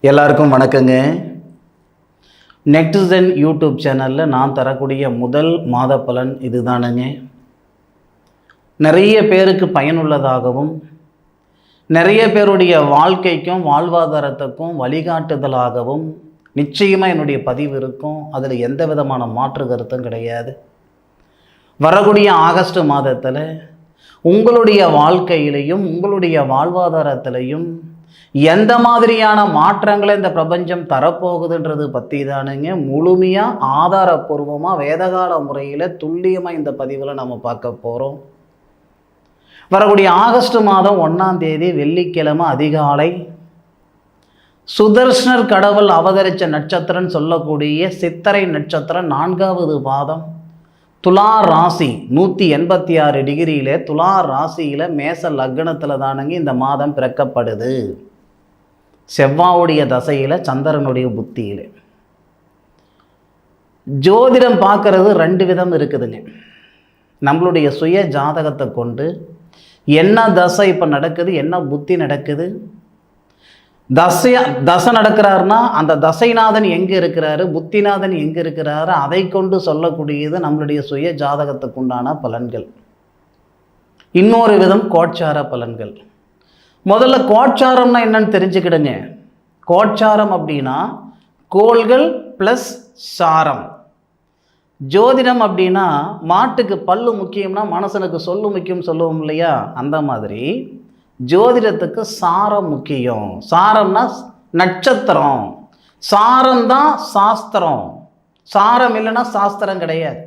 எல்லாருக்கும் வணக்கங்க. NextGen YouTube சேனலில் நான் தரக்கூடிய முதல் மாத பலன் இதுதானுங்க. நிறைய பேருக்கு பயனுள்ளதாகவும் நிறைய பேருடைய வாழ்க்கைக்கும் வாழ்வாதாரத்துக்கும் வழிகாட்டுதலாகவும் நிச்சயமாக என்னுடைய பதிவு இருக்கும். அதில் எந்த விதமான மாற்று கருத்தும் கிடையாது. வரக்கூடிய ஆகஸ்ட் மாதத்தில் உங்களுடைய வாழ்க்கையிலையும் உங்களுடைய வாழ்வாதாரத்திலையும் எந்த மாதிரியான மாற்றங்களை இந்த பிரபஞ்சம் தரப்போகுதுன்றது பற்றி தானுங்க முழுமையாக ஆதாரப்பூர்வமாக வேதகால முறையில் துல்லியமாக இந்த பதிவில் நம்ம பார்க்க போகிறோம். வரக்கூடிய ஆகஸ்ட் மாதம் 1ஆம் தேதி வெள்ளிக்கிழமை அதிகாலை சுதர்ஷனர் கடவுள் அவதரித்த நட்சத்திரம்னு சொல்லக்கூடிய சித்திரை நட்சத்திரம் 4வது பாதம் துலா ராசி 186 டிகிரியில் துலா ராசியில் மேச லக்னத்தில் தானுங்க இந்த மாதம் பிறக்கப்படுது. செவ்வாவுடைய தசையில் சந்திரனுடைய புத்தியில். ஜோதிடம் பார்க்கறது 2 விதம் இருக்குதுங்க. நம்மளுடைய சுய ஜாதகத்தை கொண்டு என்ன தசை இப்போ நடக்குது, என்ன புத்தி நடக்குது, தசை நடக்கிறாருன்னா அந்த தசைநாதன் எங்கே இருக்கிறாரு, புத்திநாதன் எங்கே இருக்கிறாரு, அதை கொண்டு சொல்லக்கூடியது நம்மளுடைய சுய ஜாதகத்துக்கு உண்டான பலன்கள். இன்னொரு விதம் கோட்சார பலன்கள். முதல்ல கோட்சாரம்னா என்னன்னு தெரிஞ்சுக்கிடுங்க. கோட்சாரம் அப்படின்னா கோள்கள் ப்ளஸ் சாரம். ஜோதிடம் அப்படின்னா மாட்டுக்கு பல்லு முக்கியம்னா மனுஷனுக்கு சொல்லு முக்கியம் சொல்லுவோம் இல்லையா, அந்த மாதிரி ஜோதிடத்துக்கு சாரம் முக்கியம். சாரம்னா நட்சத்திரம், சாரம்தான் சாஸ்திரம். சாரம் இல்லைன்னா சாஸ்திரம் கிடையாது.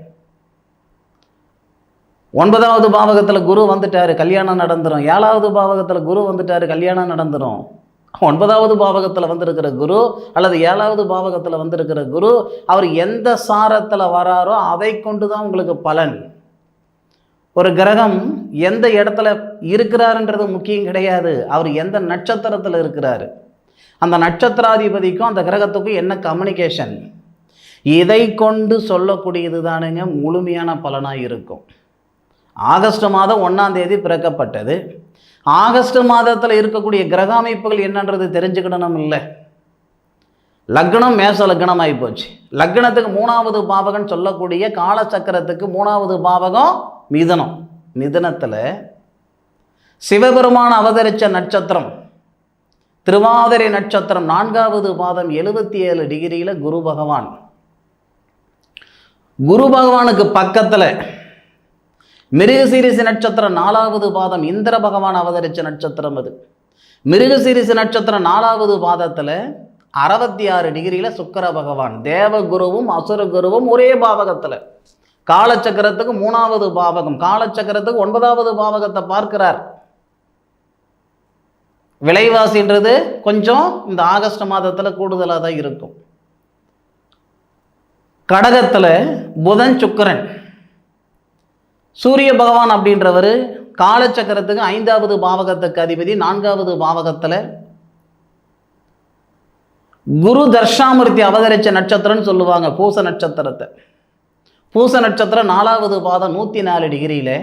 9வது பாவகத்தில் குரு வந்துட்டார், கல்யாணம் நடந்துடும். 7வது பாவகத்தில் குரு வந்துட்டார், கல்யாணம் நடந்துடும். 9வது பாவகத்தில் வந்திருக்கிற குரு அல்லது 7வது பாவகத்தில் வந்திருக்கிற குரு அவர் எந்த சாரத்தில் வராரோ அதை கொண்டு தான் உங்களுக்கு பலன். ஒரு கிரகம் எந்த இடத்துல இருக்கிறாருன்றது முக்கியம் கிடையாது, அவர் எந்த நட்சத்திரத்தில் இருக்கிறாரு, அந்த நட்சத்திராதிபதிக்கும் அந்த கிரகத்துக்கும் என்ன கம்யூனிகேஷன், இதை கொண்டு சொல்லக்கூடியது தானுங்க முழுமையான பலனாக இருக்கும். ஆகஸ்ட் மாதம் 1ஆம் தேதி பிறக்கப்பட்டது. ஆகஸ்ட் மாதத்தில் இருக்கக்கூடிய கிரக அமைப்புகள் என்னன்றது தெரிஞ்சுக்கிடணும் இல்லை. லக்னம் மேச லக்னம் ஆகிப்போச்சு. லக்னத்துக்கு 3வது பாவகம் சொல்லக்கூடிய காலச்சக்கரத்துக்கு 3வது பாவகம் மிதுனம். மிதுனத்தில் சிவபெருமான் அவதரித்த நட்சத்திரம் திருவாதிரை நட்சத்திரம் 4வது பாதம் 77 டிகிரியில் குரு பகவான். குரு பகவானுக்கு பக்கத்தில் மிருகசீரிச நட்சத்திரம் 4வது பாதம் இந்திர பகவான் அவதரித்த நட்சத்திரம். அது மிருகசீரிச நட்சத்திரம் 4வது பாதத்தில் 66 டிகிரியில் சுக்கிர பகவான். தேவகுருவும் அசுர குருவும் ஒரே பாவகத்தில். காலச்சக்கரத்துக்கு 3வது பாவகம், காலச்சக்கரத்துக்கு 9வது பாவகத்தை பார்க்கிறார். விலைவாசின்றது கொஞ்சம் இந்த ஆகஸ்ட் மாதத்தில் கூடுதலாக தான் இருக்கும். கடகத்தில் புதன் சுக்கிரன். சூரிய பகவான் அப்படின்றவர் காலச்சக்கரத்துக்கு 5வது பாவகத்துக்கு அதிபதி. 4வது பாவகத்தில் குரு தர்ஷாமூர்த்தி அவதரித்த நட்சத்திரம்னு சொல்லுவாங்க பூச நட்சத்திரத்தை. பூச நட்சத்திரம் 4வது பாதம் 104 டிகிரியில்.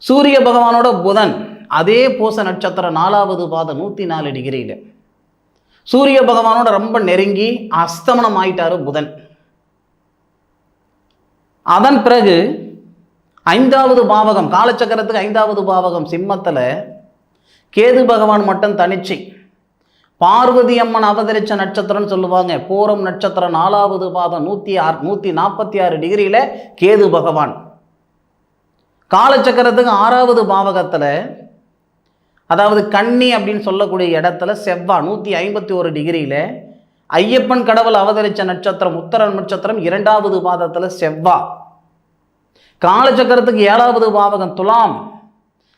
சூரிய பகவானோட புதன் அதே பூச நட்சத்திரம் 4வது பாதம் 104 டிகிரியில். சூரிய பகவானோட ரொம்ப நெருங்கி அஸ்தமனம் ஆயிட்டாரு புதன். அதன் பிறகு 5வது பாவகம் காலச்சக்கரத்துக்கு 5வது பாவகம் சிம்மத்தில் கேது பகவான் மட்டும் தனிச்சு. பார்வதி அம்மன் அவதரித்த நட்சத்திரம்னு சொல்லுவாங்க பூரம் நட்சத்திரம் 4வது பாதம் 146 டிகிரியில் கேது பகவான். காலச்சக்கரத்துக்கு 6வது பாவகத்தில் அதாவது கன்னி அப்படின்னு சொல்லக்கூடிய இடத்துல செவ்வாய் 151 டிகிரியில். ஐயப்பன் கடவுள் அவதரித்த நட்சத்திரம் உத்தர நட்சத்திரம் 2வது பாதத்தில் செவ்வாய். காலச்சக்கரத்துக்கு 7வது பாவகம் துலாம்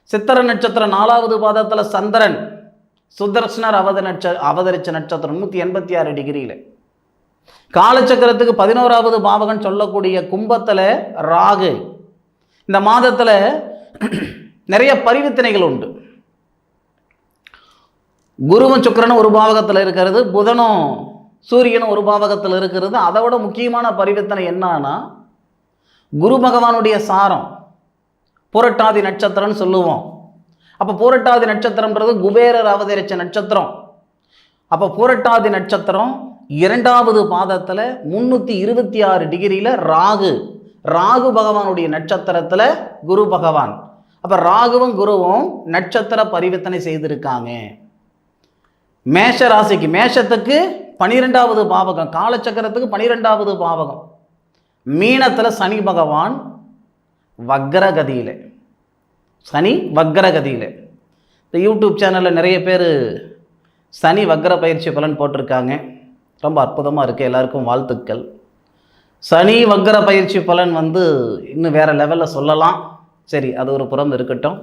சித்திர நட்சத்திரம் 4வது பாதத்தில் சந்திரன். சுதர்ஷனர் அவதரித்த நட்சத்திரம் 186 டிகிரியில். காலச்சக்கரத்துக்கு 11வது பாவகம் சொல்லக்கூடிய கும்பத்தில் ராகு. இந்த மாதத்தில் நிறைய பரிவர்த்தனைகள் உண்டு. குருவும் சுக்கிரனும் ஒரு பாவகத்தில் இருக்கிறது, புதனும் சூரியனும் ஒரு பாவகத்தில் இருக்கிறது. அதை விட முக்கியமான பரிவர்த்தனை என்னன்னா குரு பகவானுடைய சாரம் புரட்டாதி நட்சத்திரம்னு சொல்லுவோம். அப்போ பூரட்டாதி நட்சத்திரம்ன்றது குபேரர் அவதரித்த நட்சத்திரம். அப்போ பூரட்டாதி நட்சத்திரம் 2வது பாதத்தில் 326 டிகிரியில் ராகு பகவானுடைய நட்சத்திரத்தில் குரு பகவான். அப்போ ராகுவும் குருவும் நட்சத்திர பரிவர்த்தனை செய்திருக்காங்க. மேஷ ராசிக்கு, மேஷத்துக்கு 12வது பாவகம், காலச்சக்கரத்துக்கு 12வது பாவகம். மீனத்தில் சனி பகவான் வக்ரகதியில், சனி வக்ரகதியில். இந்த யூடியூப் சேனலில் நிறைய பேர் சனி வக்ர பயிற்சி பலன் போட்டிருக்காங்க. ரொம்ப அற்புதமாக இருக்குது, எல்லாருக்கும் வாழ்த்துக்கள். சனி வக்ர பயிற்சி பலன் இன்னும் வேறு லெவலில் சொல்லலாம். சரி, அது ஒரு புறம் இருக்கட்டும்.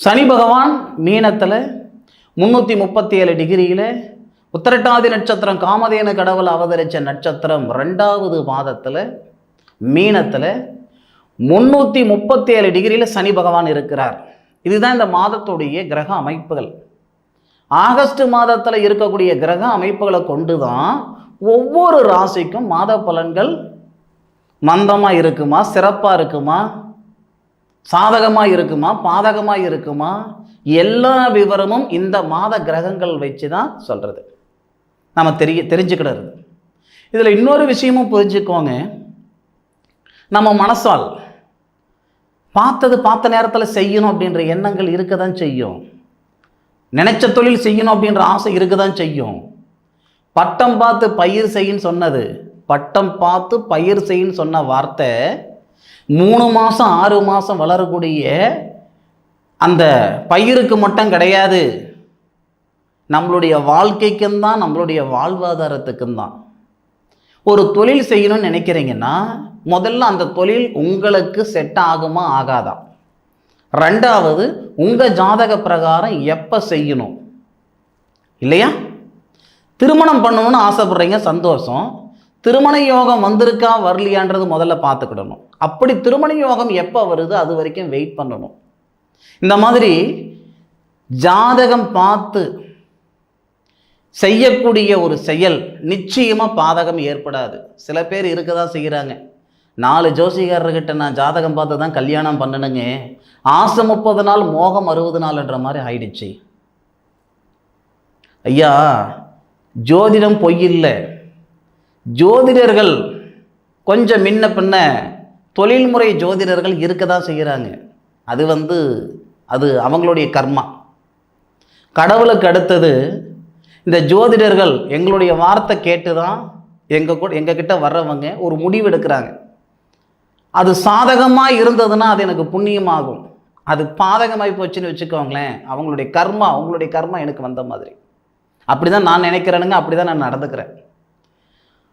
சனி பகவான் மீனத்தில் 337 டிகிரியில், உத்திரட்டாதி நட்சத்திரம் காமதேனு கடவுள் அவதரித்த நட்சத்திரம் 2வது பாதத்தில் மீனத்தில் 337 டிகிரியில் சனி பகவான் இருக்கிறார். இதுதான் இந்த மாதத்துடைய கிரக அமைப்புகள். ஆகஸ்ட் மாதத்தில் இருக்கக்கூடிய கிரக அமைப்புகளை கொண்டு தான் ஒவ்வொரு ராசிக்கும் மாத பலன்கள் மந்தமாக இருக்குமா, சிறப்பாக இருக்குமா, சாதகமாக இருக்குமா, பாதகமாக இருக்குமா, எல்லா விவரமும் இந்த மாத கிரகங்கள் வச்சு தான் சொல்கிறது, நம்ம தெரிஞ்சுக்கிடுறது. இதில் இன்னொரு விஷயமும் புரிஞ்சுக்கோங்க. நம்ம மனசால் பார்த்த நேரத்தில் செய்யணும் அப்படின்ற எண்ணங்கள் இருக்க தான் செய்யும். நினைச்ச தொழில் செய்யணும் அப்படின்ற ஆசை இருக்க தான் செய்யும். பட்டம் பார்த்து பயிர் செய்யின்னு சொன்னது, பட்டம் பார்த்து பயிர் செய்யின்னு சொன்ன வார்த்தை 3 மாதம் 6 மாதம் வளரக்கூடிய அந்த பயிருக்கு மட்டும் கிடையாது, நம்மளுடைய வாழ்க்கைக்கும் தான், நம்மளுடைய வாழ்வாதாரத்துக்கும் தான். ஒரு தொழில் செய்யணும்னு நினைக்கிறீங்கன்னா முதல்ல அந்த தொழில் உங்களுக்கு செட் ஆகுமா ஆகாதா, 2வது உங்கள் ஜாதக பிரகாரம் எப்போ செய்யணும் இல்லையா. திருமணம் பண்ணணும்னு ஆசைப்படுறீங்க, சந்தோஷம். திருமண யோகம் வந்திருக்கா வரலையான்றது முதல்ல பார்த்துக்கிடணும். அப்படி திருமண யோகம் எப்போ வருது அது வரைக்கும் வெயிட் பண்ணணும். இந்த மாதிரி ஜாதகம் பார்த்து செய்யக்கூடிய ஒரு செயல் நிச்சயமாக பாதகம் ஏற்படாது. சில பேர் இருக்க தான் செய்கிறாங்க. 4 ஜோசிகாரர்கிட்ட நான் ஜாதகம் பார்த்து தான் கல்யாணம் பண்ணணுங்க, ஆசை 30 நாள் மோகம் 60 நாள்ன்ற மாதிரி ஆயிடுச்சு. ஐயா, ஜோதிடம் பொய்யில்லை. ஜோதிடர்கள் கொஞ்சம் முன்ன பின்ன தொழில்முறை ஜோதிடர்கள் இருக்க தான் செய்கிறாங்க. அது அவங்களுடைய கர்மா. கடவுளுக்கு அடுத்தது இந்த ஜோதிடர்கள் எங்களுடைய வார்த்தை கேட்டு தான் எங்ககிட்ட வர்றவங்க ஒரு முடிவு எடுக்கிறாங்க. அது சாதகமாக இருந்ததுன்னா அது எனக்கு புண்ணியமாகும், அது பாதகமாகி போச்சுன்னு வச்சுக்கோங்களேன், அவங்களுடைய கர்மா எனக்கு வந்த மாதிரி. அப்படி தான் நான் நினைக்கிறேனுங்க, அப்படி தான் நான் நடந்துக்கிறேன்.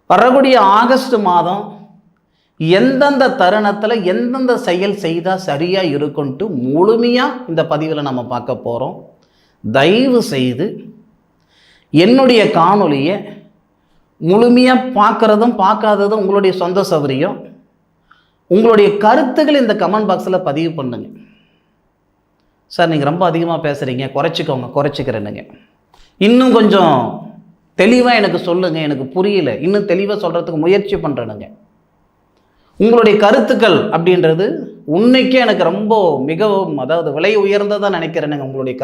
வரக்கூடிய ஆகஸ்ட் மாதம் எந்தெந்த தருணத்தில் எந்தெந்த செயல் செய்தால் சரியாக இருக்குன்ட்டு முழுமையாக இந்த பதிவில் நம்ம பார்க்க போகிறோம். தயவு செய்து என்னுடைய காணொலியை முழுமையாக பார்க்குறதும் பார்க்காததும் உங்களுடைய சொந்த சௌகரியம். உங்களுடைய கருத்துக்கள் இந்த கமெண்ட் பாக்ஸில் பதிவு பண்ணுங்க. சார் நீங்கள் ரொம்ப அதிகமாக பேசுகிறீங்க, குறைச்சிக்கிறேனுங்க, இன்னும் கொஞ்சம் தெளிவாக எனக்கு சொல்லுங்கள், எனக்கு புரியல, இன்னும் தெளிவாக சொல்கிறதுக்கு முயற்சி பண்ணுறேனுங்க. உங்களுடைய கருத்துக்கள் அப்படின்றது உன்னைக்கே எனக்கு ரொம்ப மிகவும் விலை உயர்ந்ததாக நினைக்கிறேனுங்க. உங்களுடைய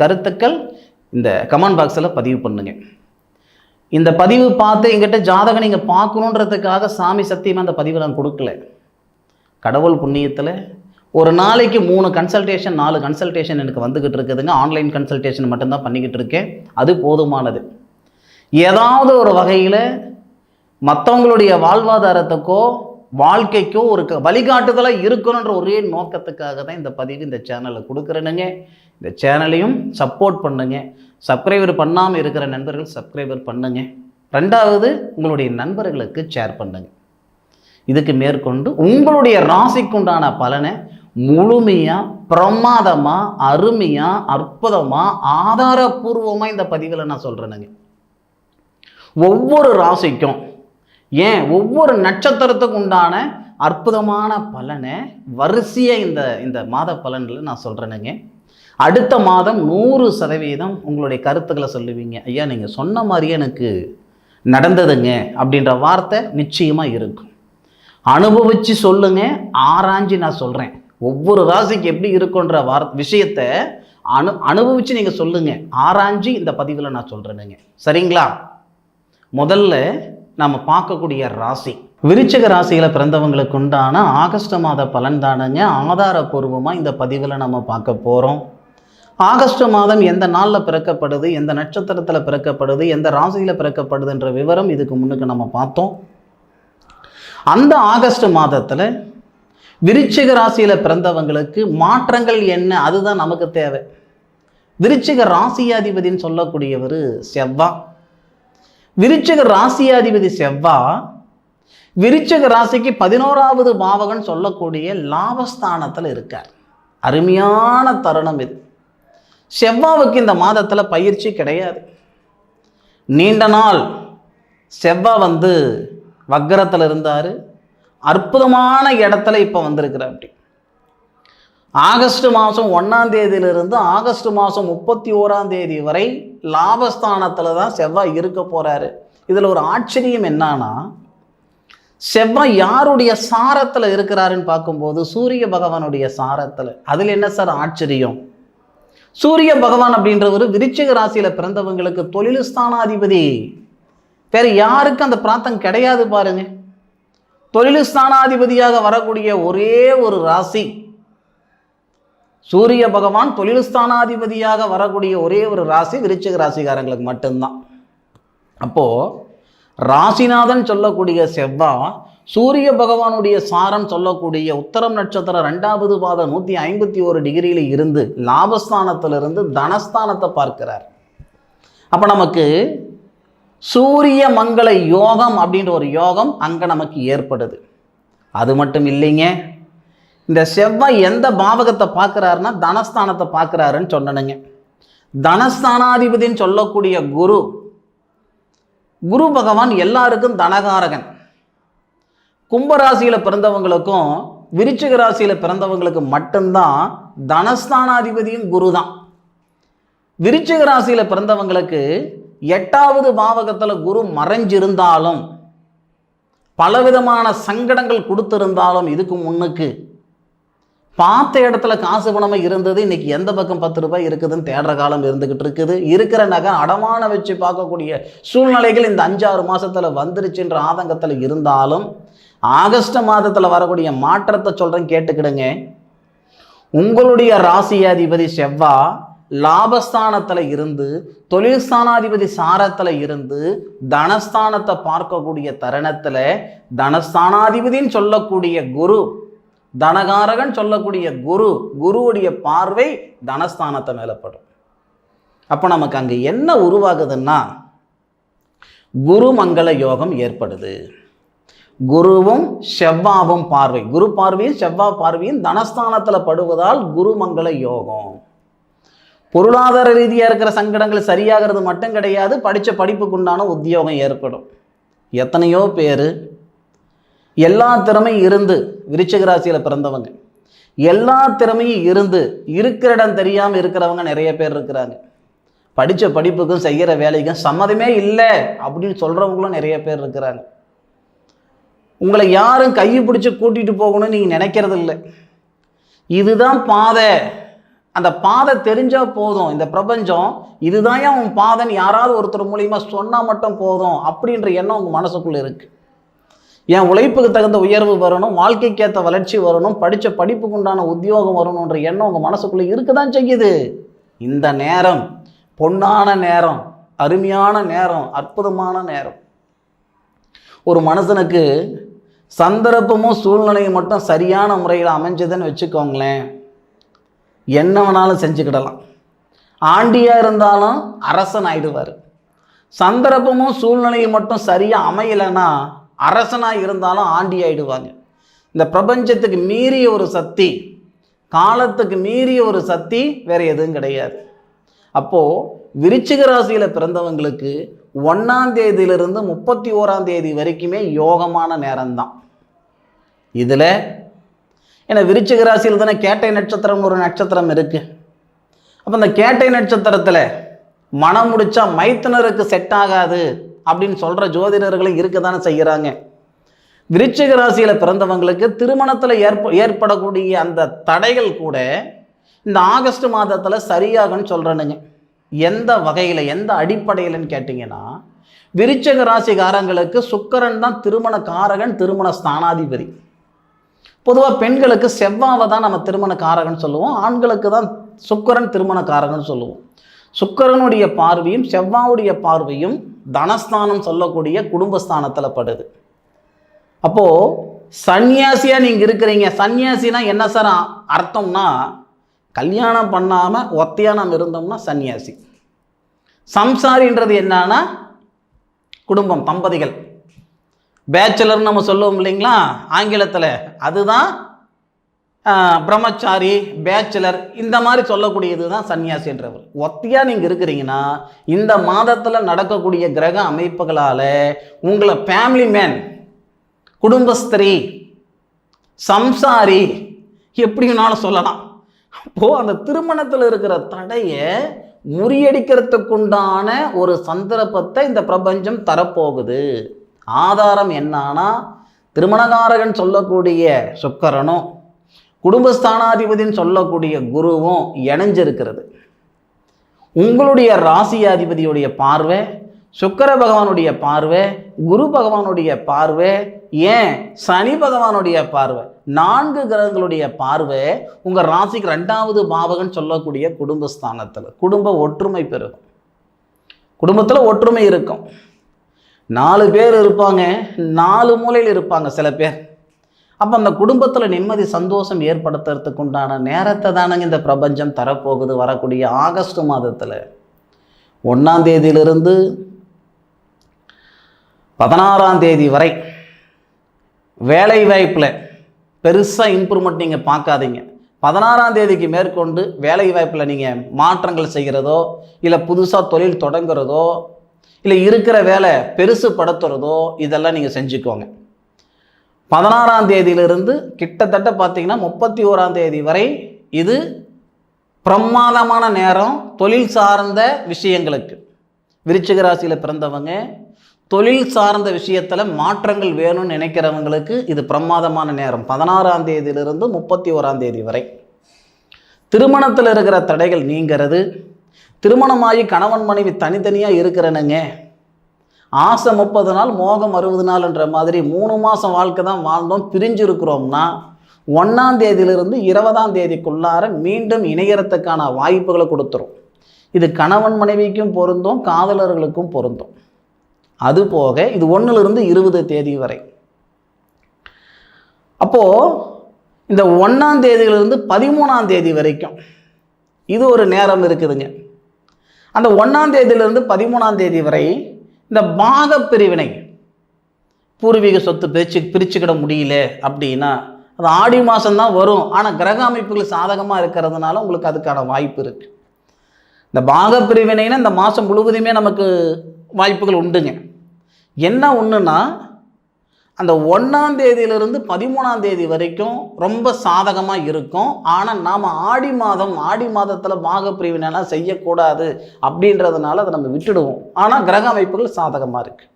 கருத்துக்கள் இந்த கமெண்ட் பாக்ஸில் பதிவு பண்ணுங்க. இந்த பதிவு பார்த்து எங்கிட்ட ஜாதகம் நீங்கள் பார்க்கணுன்றதுக்காக சாமி சத்தியமாக அந்த பதிவை நான் கொடுக்கல. கடவுள் புண்ணியத்தில் ஒரு நாளைக்கு 3 கன்சல்டேஷன் 4 கன்சல்டேஷன் எனக்கு வந்துக்கிட்டு இருக்குதுங்க. ஆன்லைன் கன்சல்டேஷன் மட்டும்தான் பண்ணிக்கிட்டு இருக்கேன், அது போதுமானது. ஏதாவது ஒரு வகையில் மற்றவங்களுடைய வாழ்வாதாரத்துக்கோ வாழ்க்கைக்கோ ஒரு வழிகாட்டுதலாக இருக்கணுன்ற ஒரே நோக்கத்துக்காக தான் இந்த பதிவு இந்த சேனலில் கொடுக்குறேனுங்க. இந்த சேனலையும் சப்போர்ட் பண்ணுங்க. சப்ஸ்கிரைபர் பண்ணாமல் இருக்கிற நண்பர்கள் சப்ஸ்கிரைபர் பண்ணுங்க. 2வது உங்களுடைய நண்பர்களுக்கு ஷேர் பண்ணுங்க. இதுக்கு மேற்கொண்டு உங்களுடைய ராசிக்குண்டான பலனை முழுமையாக பிரமாதமாக அருமையாக அற்புதமாக ஆதாரபூர்வமாக இந்த பதிவில் நான் சொல்கிறேனுங்க. ஒவ்வொரு ராசிக்கும் ஒவ்வொரு நட்சத்திரத்துக்கு உண்டான அற்புதமான பலனை வரிசையாக இந்த மாத பலன்கள் நான் சொல்கிறேனுங்க. அடுத்த மாதம் 100% உங்களுடைய கருத்துக்களை சொல்லுவீங்க. ஐயா நீங்கள் சொன்ன மாதிரியே எனக்கு நடந்ததுங்க அப்படின்ற வார்த்தை நிச்சயமாக இருக்கும். அனுபவித்து சொல்லுங்க, ஆராய்ஞ்சு நான் சொல்கிறேன். ஒவ்வொரு ராசிக்கு எப்படி இருக்குன்ற விஷயத்தை அனுபவித்து நீங்கள் சொல்லுங்கள், ஆராய்ஞ்சி இந்த பதிவில் நான் சொல்கிறேனுங்க. சரிங்களா? முதல்ல நம்ம பார்க்கக்கூடிய ராசி விருச்சிக ராசியில் பிறந்தவங்களுக்கு உண்டான ஆகஸ்ட் மாத பலன் தானுங்க ஆதாரபூர்வமாக இந்த பதிவில் நம்ம பார்க்க போகிறோம். ஆகஸ்ட் மாதம் எந்த நாளில் பிறக்கப்படுது, எந்த நட்சத்திரத்தில் பிறக்கப்படுது, எந்த ராசியில் பிறக்கப்படுதுன்ற விவரம் இதுக்கு முன்னுக்கு நம்ம பார்த்தோம். அந்த ஆகஸ்ட் மாதத்தில் விருச்சிக ராசியில் பிறந்தவங்களுக்கு மாற்றங்கள் என்ன, அதுதான் நமக்கு தேவை. விருச்சிக ராசியாதிபதினு சொல்லக்கூடியவர் செவ்வாய். விருச்சிக ராசியாதிபதி செவ்வாய் விருச்சிக ராசிக்கு 11வது பாவகன் சொல்லக்கூடிய லாபஸ்தானத்தில் இருக்கார். அருமையான தருணம் இது. செவ்வாவுக்கு இந்த மாதத்தில் பயிற்சி கிடையாது. நீண்ட நாள் செவ்வாய் வக்கரத்தில் இருந்தார். அற்புதமான இடத்துல இப்போ வந்திருக்கிறார். அப்படி ஆகஸ்ட் மாதம் 1ஆம் தேதியிலிருந்து ஆகஸ்ட் மாதம் 31ஆம் தேதி வரை லாபஸ்தானத்தில் தான் செவ்வாய் இருக்க போகிறாரு. இதில் ஒரு ஆச்சரியம் என்னன்னா, செவ்வாய் யாருடைய சாரத்தில் இருக்கிறாருன்னு பார்க்கும்போது சூரிய பகவானுடைய சாரத்தில். அதில் என்ன சார் ஆச்சரியம்? சூரிய பகவான் அப்படின்றவர் விருச்சிக ராசியில் பிறந்தவங்களுக்கு தொழில் ஸ்தானாதிபதி. வேறு யாருக்கு அந்த பிரார்த்தம் கிடையாது பாருங்க. தொழில் ஸ்தானாதிபதியாக வரக்கூடிய ஒரே ஒரு ராசி சூரிய பகவான். தொழில் ஸ்தானாதிபதியாக வரக்கூடிய ஒரே ஒரு ராசி விருச்சிக ராசிக்காரங்களுக்கு மட்டும்தான். அப்போது ராசிநாதன் சொல்லக்கூடிய செவ்வாய் சூரிய பகவானுடைய சாரம் சொல்லக்கூடிய உத்தரம் நட்சத்திரம் 2வது பாதம் 151 டிகிரியில் இருந்து லாபஸ்தானத்திலிருந்து தனஸ்தானத்தை பார்க்கிறார். அப்போ நமக்கு சூரிய மங்கள யோகம் அப்படின்ற ஒரு யோகம் அங்கே நமக்கு ஏற்படுது. அது மட்டும் இல்லைங்க, இந்த செவ்வாய் எந்த பாவகத்தை பார்க்குறாருன்னா தனஸ்தானத்தை பார்க்குறாருன்னு சொன்னனுங்க. தனஸ்தானாதிபதினு சொல்லக்கூடிய குரு பகவான் எல்லாருக்கும் தனகாரகன். கும்பராசியில் பிறந்தவங்களுக்கும் விருச்சிக ராசியில் பிறந்தவங்களுக்கு மட்டும்தான் தனஸ்தானாதிபதியும் குரு தான். விருச்சிக ராசியில் பிறந்தவங்களுக்கு 8வது பாவகத்தில் குரு மறைஞ்சிருந்தாலும் பலவிதமான சங்கடங்கள் கொடுத்திருந்தாலும் இதுக்கு முன்னுக்கு பார்த்த இடத்துல காசு பணமாக இருந்தது. இன்னைக்கு எந்த பக்கம் 10 ரூபாய் இருக்குதுன்னு தேடுற காலம் இருந்துக்கிட்டு இருக்குது. இருக்கிற நகை அடமான வச்சு பார்க்கக்கூடிய சூழ்நிலைகள் இந்த 5-6 மாதத்தில் வந்துருச்சுன்ற ஆதங்கத்தில் இருந்தாலும் ஆகஸ்ட் மாதத்தில் வரக்கூடிய மாற்றத்தை சொல்கிறேன், கேட்டுக்கிடுங்க. உங்களுடைய ராசியாதிபதி செவ்வாய் லாபஸ்தானத்தில் இருந்து தொழில் ஸ்தானாதிபதி சாரத்தில் இருந்து தனஸ்தானத்தை பார்க்கக்கூடிய தருணத்தில் தனஸ்தானாதிபதின்னு சொல்லக்கூடிய குரு, தனகாரகன் சொல்லக்கூடிய குருவுடைய பார்வை தனஸ்தானத்தை மேலப்படும். அப்போ நமக்கு அங்கே என்ன உருவாகுதுன்னா குரு மங்கள யோகம் ஏற்படுது. குருவும் செவ்வாவும் பார்வை, குரு பார்வையும் செவ்வாய் பார்வையும் தனஸ்தானத்தில் படுவதால் குரு மங்கள யோகம். பொருளாதார ரீதியாக இருக்கிற சங்கடங்கள் சரியாகிறது மட்டும் கிடையாது, படித்த படிப்புக்குண்டான உத்தியோகம் ஏற்படும். எத்தனையோ பேர் எல்லா திறமையும் இருந்து விருச்சிக ராசியில் பிறந்தவங்க, எல்லா திறமையும் இருந்து இருக்கிற இடம் தெரியாமல் இருக்கிறவங்க நிறைய பேர் இருக்கிறாங்க. படித்த படிப்புக்கும் செய்கிற வேலைக்கும் சம்மதமே இல்லை அப்படின்னு சொல்கிறவங்களும் நிறைய பேர் இருக்கிறாங்க. உங்களை யாரும் கையை பிடிச்சி கூட்டிகிட்டு போகணும்னு நீங்கள் நினைக்கிறது இல்லை. இதுதான் பாதை, அந்த பாதை தெரிஞ்சால் போதும். இந்த பிரபஞ்சம் இதுதான் உன் பாதைன்னு யாராவது ஒருத்தர் மூலியமாக சொன்னால் மட்டும் போதும் அப்படின்ற எண்ணம் உங்கள் மனசுக்குள்ளே இருக்குது. என் உழைப்புக்கு தகுந்த உயர்வு வரணும், வாழ்க்கைக்கேற்ற வளர்ச்சி வரணும், படித்த படிப்புக்கு உண்டான உத்தியோகம் வரணுன்ற எண்ணம் உங்கள் மனசுக்குள்ளே இருக்க தான் செய்யுது. இந்த நேரம் பொன்னான நேரம், அருமையான நேரம், அற்புதமான நேரம். ஒரு மனுஷனுக்கு சந்தர்ப்பமும் சூழ்நிலையும் மட்டும் சரியான முறையில் அமைஞ்சதுன்னு வச்சுக்கோங்களேன், என்ன வேணாலும் செஞ்சுக்கிடலாம். ஆண்டியாக இருந்தாலும் அரசன் ஆயிடுவார். சந்தர்ப்பமும் சூழ்நிலையும் மட்டும் சரியாக அமையலைன்னா அரசனாக இருந்தாலும் ஆண்டி ஆயிடுவாங்க. இந்த பிரபஞ்சத்துக்கு மீறிய ஒரு சக்தி, காலத்துக்கு மீறிய ஒரு சக்தி வேறு எதுவும் கிடையாது. அப்போது விருச்சிக ராசியில் பிறந்தவங்களுக்கு 1ஆம் தேதியிலிருந்து 31ஆம் தேதி வரைக்குமே யோகமான நேரம்தான். இதில் ஏன்னா விருச்சிக ராசியில் தானே கேட்டை நட்சத்திரம் ஒரு நட்சத்திரம் இருக்குது. அப்போ அந்த கேட்டை நட்சத்திரத்தில் மனம் முடிச்சா மைத்துனருக்கு செட் ஆகாது அப்படின்னு சொல்கிற ஜோதிடர்களும் இருக்க தானே செய்கிறாங்க. விருச்சிக ராசியில் பிறந்தவங்களுக்கு திருமணத்தில் ஏற்படக்கூடிய அந்த தடைகள் கூட இந்த ஆகஸ்ட் மாதத்தில் சரியாகன்னு சொல்கிறேனுங்க. எந்த வகையில், எந்த அடிப்படையில்னு கேட்டிங்கன்னா, விருச்சிக ராசிக்காரங்களுக்கு சுக்கிரன் தான் திருமண காரகன், திருமண ஸ்தானாதிபதி. பொதுவாக பெண்களுக்கு செவ்வாவை தான் நம்ம திருமண காரகன் சொல்லுவோம், ஆண்களுக்கு தான் சுக்கிரன் திருமண காரகன் சொல்லுவோம். சுக்கிரனுடைய பார்வையும் செவ்வாவுடைய பார்வையும் தனஸ்தானம் சொல்லக்கூடிய குடும்பஸ்தானத்தில் படுது. அப்போது சன்னியாசியாக நீங்கள் இருக்கிறீங்க. சன்னியாசினா என்ன சார் அர்த்தம்னா, கல்யாணம் பண்ணாமல் ஒத்தையாக நம்ம இருந்தோம்னா சன்னியாசி. சம்சாரின்றது என்னன்னா குடும்பம், தம்பதிகள். பேச்சுலர்னு நம்ம சொல்லுவோம் இல்லைங்களா ஆங்கிலத்தில், அதுதான் பிரம்மச்சாரி, பேச்சுலர், இந்த மாதிரி சொல்லக்கூடியது தான் சன்னியாசின்றவர். ஒத்தையாக நீங்கள் இருக்கிறீங்கன்னா இந்த மாதத்தில் நடக்கக்கூடிய கிரக அமைப்புகளால் உங்களை ஃபேமிலி மேன், குடும்பஸ்திரி, சம்சாரி எப்படினாலும் சொல்லலாம். அப்போது அந்த திருமணத்தில் இருக்கிற தடையை முறியடிக்கிறதுக்குண்டான ஒரு சந்தர்ப்பத்தை இந்த பிரபஞ்சம் தரப்போகுது. ஆதாரம் என்னன்னா, திருமணகாரகன் சொல்லக்கூடிய சுக்கிரனும் குடும்பஸ்தானாதிபதினு சொல்லக்கூடிய குருவும் இணைஞ்சிருக்கிறது. உங்களுடைய ராசியாதிபதியுடைய பார்வை, சுக்கிர பகவானுடைய பார்வை, குரு பகவானுடைய பார்வை, ஏன் சனி பகவானுடைய பார்வை, 4 கிரகங்களுடைய பார்வை உங்கள் ராசிக்கு 2வது பாவகன் சொல்லக்கூடிய குடும்பஸ்தானத்தில் குடும்ப ஒற்றுமை பெருகும். குடும்பத்தில் ஒற்றுமை இருக்கும். 4 பேர் இருப்பாங்க, 4 மூலையில் இருப்பாங்க சில பேர். அப்போ அந்த குடும்பத்தில் நிம்மதி சந்தோஷம் ஏற்படுத்துறதுக்கு உண்டான நேரத்தை தானங்க இந்த பிரபஞ்சம் தரப்போகுது. வரக்கூடிய ஆகஸ்ட் மாதத்தில் 1ஆம் தேதியிலிருந்து 16ஆம் தேதி வரை வேலை வாய்ப்பில் பெருசாக இம்ப்ரூவ்மெண்ட் நீங்கள் பார்க்காதீங்க. 16ஆம் தேதிக்கு மேற்கொண்டு வேலை வாய்ப்பில் நீங்கள் மாற்றங்கள் செய்கிறதோ, இல்லை புதுசாக தொழில் தொடங்குறதோ, இல்லை இருக்கிற வேலை பெருசுப்படுத்துறதோ, இதெல்லாம் நீங்கள் செஞ்சுக்கோங்க. 16ஆம் தேதியிலிருந்து கிட்டத்தட்ட பார்த்தீங்கன்னா 31ஆம் தேதி வரை இது பிரமாதமான நேரம். தொழில் சார்ந்த விஷயங்களுக்கு விருச்சிக ராசியில் பிறந்தவங்க தொழில் சார்ந்த விஷயத்தில் மாற்றங்கள் வேணும்னு நினைக்கிறவங்களுக்கு இது பிரமாதமான நேரம். 16ஆம் தேதியிலிருந்து 31ஆம் தேதி வரை திருமணத்தில் இருக்கிற தடைகள் நீங்கிறது. திருமணமாகி கணவன் மனைவி தனித்தனியாக இருக்கிறனுங்க, ஆசை 30 நாள் மோகம் 60 நாள்ன்ற மாதிரி 3 மாதம் வாழ்க்கை தான் வாழ்ந்தோம், பிரிஞ்சு இருக்கிறோம்னா 1ஆம் தேதியிலிருந்து 20ஆம் தேதிக்குள்ளார மீண்டும் இணையறதுக்கான வாய்ப்புகளை கொடுத்துரும். இது கணவன் மனைவிக்கும் பொருந்தும், காதலர்களுக்கும் பொருந்தும். அதுபோக இது 1லிருந்து 20 தேதி வரை. அப்போது இந்த 1ஆம் தேதியிலிருந்து 13ஆம் தேதி வரைக்கும் இது ஒரு நேரம் இருக்குதுங்க. அந்த 1ஆம் தேதியிலிருந்து 13ஆம் தேதி வரை இந்த பாக பிரிவினை, பூர்வீக சொத்து பிரிச்சுக்கிட முடியல அப்படின்னா அது ஆடி மாதம்தான் வரும். ஆனால் கிரக அமைப்புகள் சாதகமாக இருக்கிறதுனால உங்களுக்கு அதுக்கான வாய்ப்பு இருக்குது. இந்த பாக பிரிவினைனா இந்த மாதம் முழுவதுமே நமக்கு வாய்ப்புகள் உண்டுங்க. என்ன ஒன்றுனா, அந்த 1ஆம் தேதியிலிருந்து 13ஆம் தேதி வரைக்கும் ரொம்ப சாதகமாக இருக்கும். ஆனால் நாம் ஆடி மாதத்தில் பாக பிரிவினைலாம் செய்யக்கூடாது அப்படின்றதுனால அதை நம்ம விட்டுடுவோம். ஆனால் கிரக அமைப்புகள் சாதகமாக இருக்குது.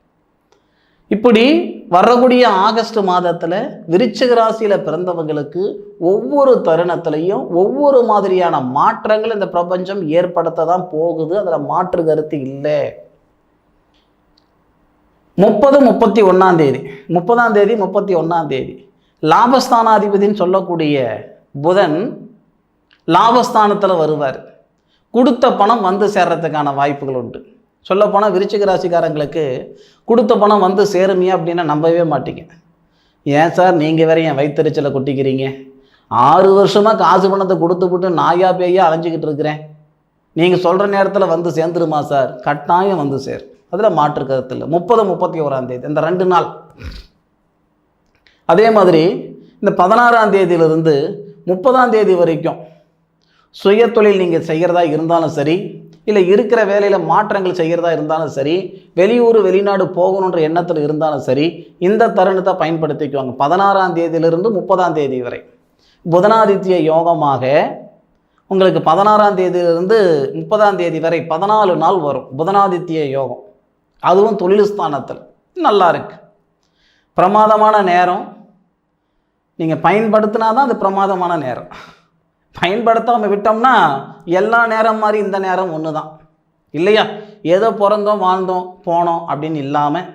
இப்படி வரக்கூடிய ஆகஸ்ட் மாதத்தில் விருச்சிக ராசியில் பிறந்தவங்களுக்கு ஒவ்வொரு தருணத்திலையும் ஒவ்வொரு மாதிரியான மாற்றங்கள் இந்த பிரபஞ்சம் ஏற்படுத்த தான் போகுது. அதில் மாற்று கருத்து இல்லை. 30, 31ஆம் தேதி, 30ஆம் தேதி, 31ஆம் தேதி லாபஸ்தானாதிபதினு சொல்லக்கூடிய புதன் லாபஸ்தானத்தில் வருவார். கொடுத்த பணம் வந்து சேர்றதுக்கான வாய்ப்புகள் உண்டு. சொல்லப்போனால் விருச்சிக ராசிக்காரங்களுக்கு கொடுத்த பணம் வந்து சேருமியா அப்படின்னா நம்பவே மாட்டீங்க. ஏன் சார் நீங்கள் வேற என் வயிற்றுச்சலை கொட்டிக்கிறீங்க? 6 வருஷமாக காசு பணத்தை கொடுத்துவிட்டு நாயா பேயா அலைஞ்சிக்கிட்டு இருக்கிறேன். நீங்கள் சொல்கிற நேரத்தில் வந்து சேர்ந்துருமா சார்? கட்டாயம் வந்து சேர், அதில் மாற்று கருத்து இல்லை. 30, 31ஆம் தேதி இந்த 2 நாள். அதே மாதிரி இந்த 16ஆம் தேதியிலிருந்து 30ஆம் தேதி வரைக்கும் சுய தொழில் நீங்கள் செய்கிறதா இருந்தாலும் சரி, இல்லை இருக்கிற வேலையில் மாற்றங்கள் செய்கிறதா இருந்தாலும் சரி, வெளியூர் வெளிநாடு போகணுன்ற எண்ணத்தில் இருந்தாலும் சரி, இந்த தருணத்தை பயன்படுத்திக்குவாங்க. 16ஆம் தேதியிலிருந்து 30ஆம் தேதி வரை புதனாதித்ய யோகமாக உங்களுக்கு 16ஆம் தேதியிலிருந்து 30ஆம் தேதி வரை 14 நாள் வரும் புதனாதித்ய யோகம். அதுவும் தொழில் ஸ்தானத்தில் நல்லா இருக்கு. பிரமாதமான நேரம். நீங்கள் பயன்படுத்தினா தான் அது பிரமாதமான நேரம். பயன்படுத்தாமல் விட்டோம்னா எல்லா நேரம் மாதிரி இந்த நேரம் ஒன்று தான் இல்லையா? ஏதோ பிறந்தோம் வாழ்ந்தோம் போனோம் அப்படின்னு இல்லாமல்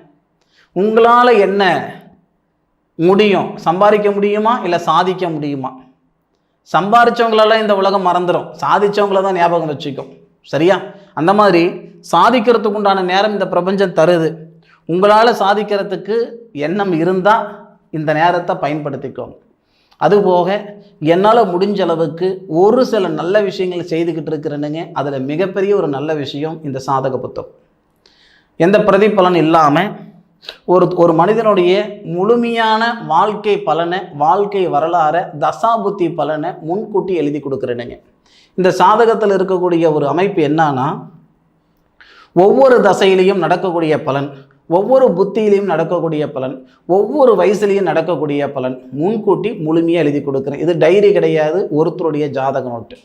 உங்களால் என்ன முடியும், சம்பாதிக்க முடியுமா இல்லை சாதிக்க முடியுமா? சம்பாதிச்சவங்களெல்லாம் இந்த உலகம் மறந்துடும், சாதிச்சவங்கள தான் ஞாபகம் வச்சுக்கும். சரியா? அந்த மாதிரி சாதிக்கிறதுக்கு உண்டான நேரம் இந்த பிரபஞ்சம் தருது. உங்களால் சாதிக்கிறதுக்கு எண்ணம் இருந்தால் இந்த நேரத்தை பயன்படுத்திக்கோங்க. அதுபோக என்னால் முடிஞ்ச அளவுக்கு ஒரு சில நல்ல விஷயங்கள் செய்துக்கிட்டு இருக்கிறேனுங்க. அதில் மிகப்பெரிய ஒரு நல்ல விஷயம் இந்த சாதக புத்தகம். எந்த பிரதிபலன் இல்லாமல் ஒரு மனிதனுடைய முழுமையான வாழ்க்கை பலனை, வாழ்க்கை வரலாறை, தசாபுத்தி பலனை முன்கூட்டி எழுதி கொடுக்குறேனுங்க. இந்த சாதகத்தில் இருக்கக்கூடிய ஒரு அமைப்பு என்னன்னா, ஒவ்வொரு தசையிலையும் நடக்கக்கூடிய பலன், ஒவ்வொரு புத்தியிலையும் நடக்கக்கூடிய பலன், ஒவ்வொரு வயசுலையும் நடக்கக்கூடிய பலன் முன்கூட்டி முழுமையாக எழுதி கொடுக்குறேன். இது டைரி கிடையாது, ஒருத்தருடைய ஜாதக நோட்டு.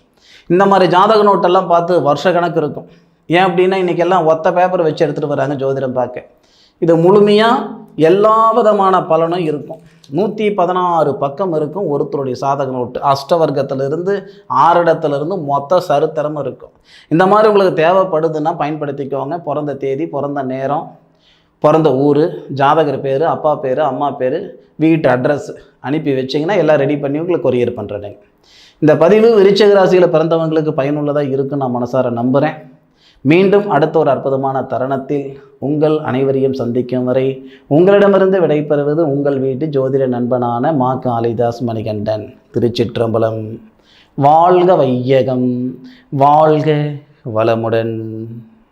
இந்த மாதிரி ஜாதக நோட்டெல்லாம் பார்த்து வருஷ கணக்கு இருக்கும். ஏன் அப்படின்னா இன்றைக்கி எல்லாம் ஒத்த பேப்பர் வச்சு எடுத்துகிட்டு வராங்க ஜோதிடம் பார்க்க. இது முழுமையாக எல்லா விதமான பலனும் இருக்கும். 116 பக்கம் இருக்கும் ஒருத்தருடைய சாதக நோட்டு. அஷ்டவர்க்கத்திலிருந்து 6 இடத்துலேருந்து மொத்த சரித்திரமும் இருக்கும். இந்த மாதிரி உங்களுக்கு தேவைப்படுதுன்னா பயன்படுத்திக்கோங்க. பிறந்த தேதி, பிறந்த நேரம், பிறந்த ஊர், ஜாதகர் பேர், அப்பா பேர், அம்மா பேர், வீட்டு அட்ரஸ் அனுப்பி வச்சிங்கன்னா எல்லாம் ரெடி பண்ணி உங்களுக்கு கொரியர் பண்ணுறேன். இந்த பதிவு விருச்சிக ராசியில் பிறந்தவங்களுக்கு பயனுள்ளதாக இருக்குன்னு நான் மனசார நம்புகிறேன். மீண்டும் அடுத்த ஒரு அற்புதமான தருணத்தில் உங்கள் அனைவரையும் சந்திக்கும் வரை உங்களிடமிருந்து விடைபெறுவது உங்கள் வீட்டு ஜோதிட நண்பனான மா. காளிதாஸ் மணிகண்டன். திருச்சிற்றம்பலம். வாழ்க வையகம், வாழ்க வளமுடன்.